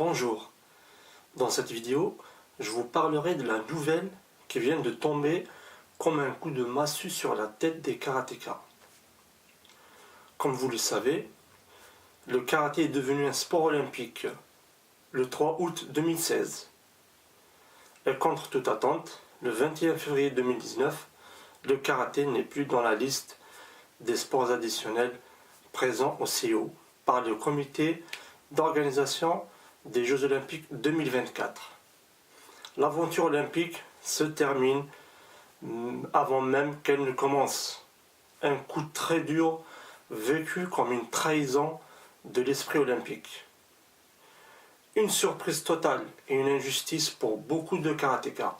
Bonjour, dans cette vidéo, je vous parlerai de la nouvelle qui vient de tomber comme un coup de massue sur la tête des karatékas. Comme vous le savez, le karaté est devenu un sport olympique le 3 août 2016. Et contre toute attente, le 21 février 2019, le karaté n'est plus dans la liste des sports additionnels présents au CIO par le comité d'organisation des Jeux Olympiques 2024. L'aventure olympique se termine avant même qu'elle ne commence. Un coup très dur vécu comme une trahison de l'esprit olympique. Une surprise totale et une injustice pour beaucoup de karatékas.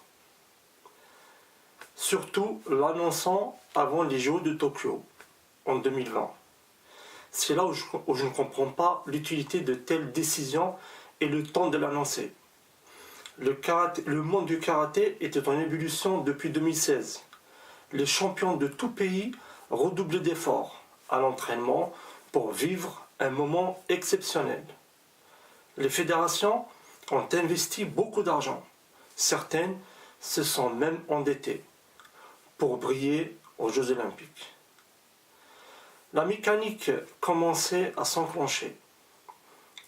Surtout l'annonçant avant les Jeux de Tokyo en 2020. C'est là où je ne comprends pas l'utilité de telles décisions et le temps de l'annoncer. Le monde du karaté était en ébullition depuis 2016. Les champions de tout pays redoublent d'efforts à l'entraînement pour vivre un moment exceptionnel. Les fédérations ont investi beaucoup d'argent. Certaines se sont même endettées pour briller aux Jeux Olympiques. La mécanique commençait à s'enclencher.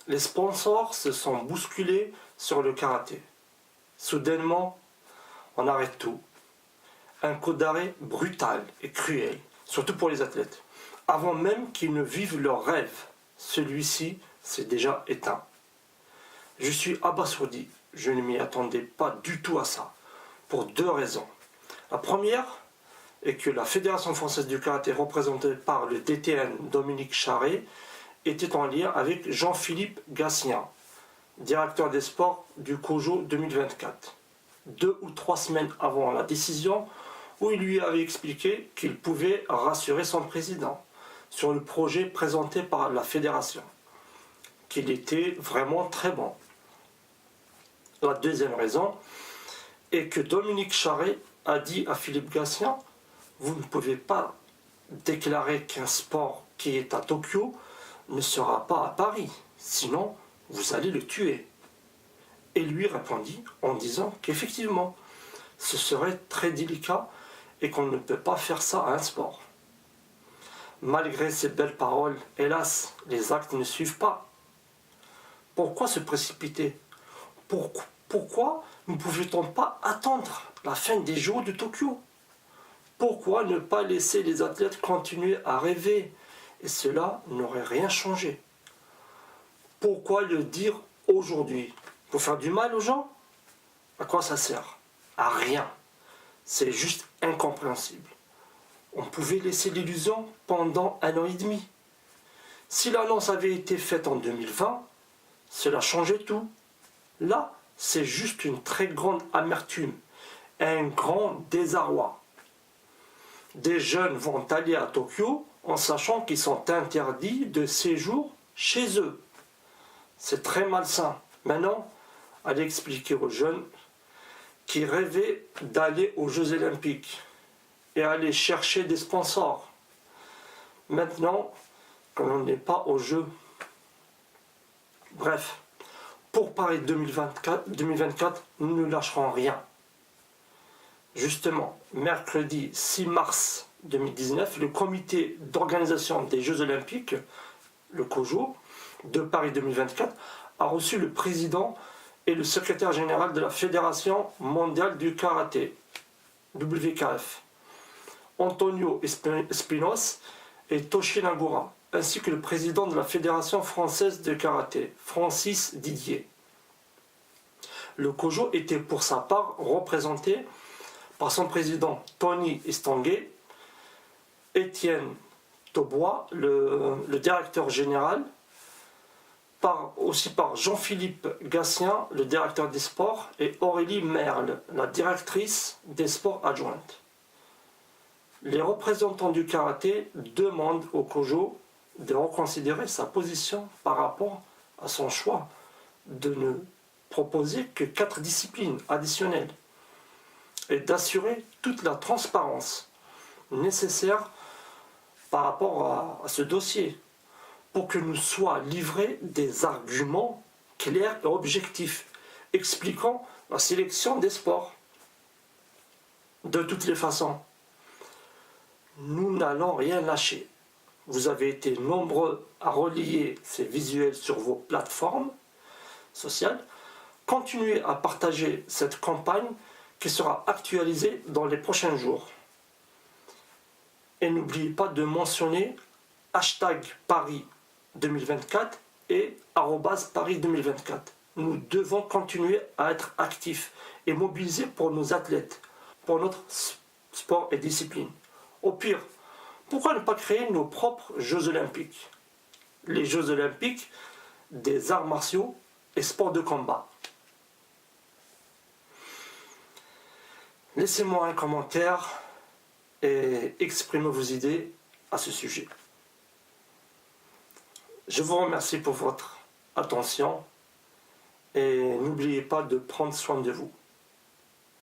Les sponsors se sont bousculés sur le karaté. Soudainement, on arrête tout. Un coup d'arrêt brutal et cruel, surtout pour les athlètes. Avant même qu'ils ne vivent leur rêve, celui-ci s'est déjà éteint. Je suis abasourdi, je ne m'y attendais pas du tout à ça, pour deux raisons. La première est que la Fédération française du karaté, représentée par le DTN Dominique Charret, était en lien avec Jean-Philippe Gatien, directeur des sports du COJO 2024, 2 ou 3 semaines avant la décision, où il lui avait expliqué qu'il pouvait rassurer son président sur le projet présenté par la fédération, qu'il était vraiment très bon. La deuxième raison est que Dominique Charret a dit à Philippe Gatien: vous ne pouvez pas déclarer qu'un sport qui est à Tokyo ne sera pas à Paris, sinon vous allez le tuer. Et lui répondit en disant qu'effectivement, ce serait très délicat et qu'on ne peut pas faire ça à un sport. Malgré ces belles paroles, hélas, les actes ne suivent pas. Pourquoi se précipiter? Pourquoi ne pouvait-on pas attendre la fin des Jeux de Tokyo? Pourquoi ne pas laisser les athlètes continuer à rêver? Et cela n'aurait rien changé. Pourquoi le dire aujourd'hui? Pour faire du mal aux gens? À quoi ça sert? À rien. C'est juste incompréhensible. On pouvait laisser l'illusion pendant 1 an et demi. Si l'annonce avait été faite en 2020, cela changeait tout. Là, c'est juste une très grande amertume, un grand désarroi. Des jeunes vont aller à Tokyo en sachant qu'ils sont interdits de séjour chez eux. C'est très malsain. Maintenant, allez expliquer aux jeunes qui rêvaient d'aller aux Jeux Olympiques et aller chercher des sponsors. Maintenant, quand on n'est pas aux Jeux. Bref, pour Paris 2024, nous ne lâcherons rien. Justement, mercredi 6 mars 2019, le comité d'organisation des Jeux Olympiques, le COJO, de Paris 2024, a reçu le président et le secrétaire général de la Fédération mondiale du karaté, WKF, Antonio Espinos et Toshi Nagura, ainsi que le président de la Fédération française de karaté, Francis Didier. Le COJO était pour sa part représenté par son président Tony Estanguet, Étienne Taubois, le directeur général, aussi par Jean-Philippe Gatien, le directeur des sports, et Aurélie Merle, la directrice des sports adjointes. Les représentants du karaté demandent au COJO de reconsidérer sa position par rapport à son choix de ne proposer que 4 disciplines additionnelles et d'assurer toute la transparence nécessaire par rapport à ce dossier pour que nous soient livrés des arguments clair et objectif, expliquant la sélection des sports. De toutes les façons, nous n'allons rien lâcher. Vous avez été nombreux à relayer ces visuels sur vos plateformes sociales. Continuez à partager cette campagne qui sera actualisée dans les prochains jours. Et n'oubliez pas de mentionner #Paris 2024 et @Paris 2024. Nous devons continuer à être actifs et mobilisés pour nos athlètes, pour notre sport et discipline. Au pire, pourquoi ne pas créer nos propres Jeux Olympiques? Les Jeux Olympiques des arts martiaux et sports de combat. Laissez-moi un commentaire et exprimez vos idées à ce sujet. Je vous remercie pour votre attention et n'oubliez pas de prendre soin de vous.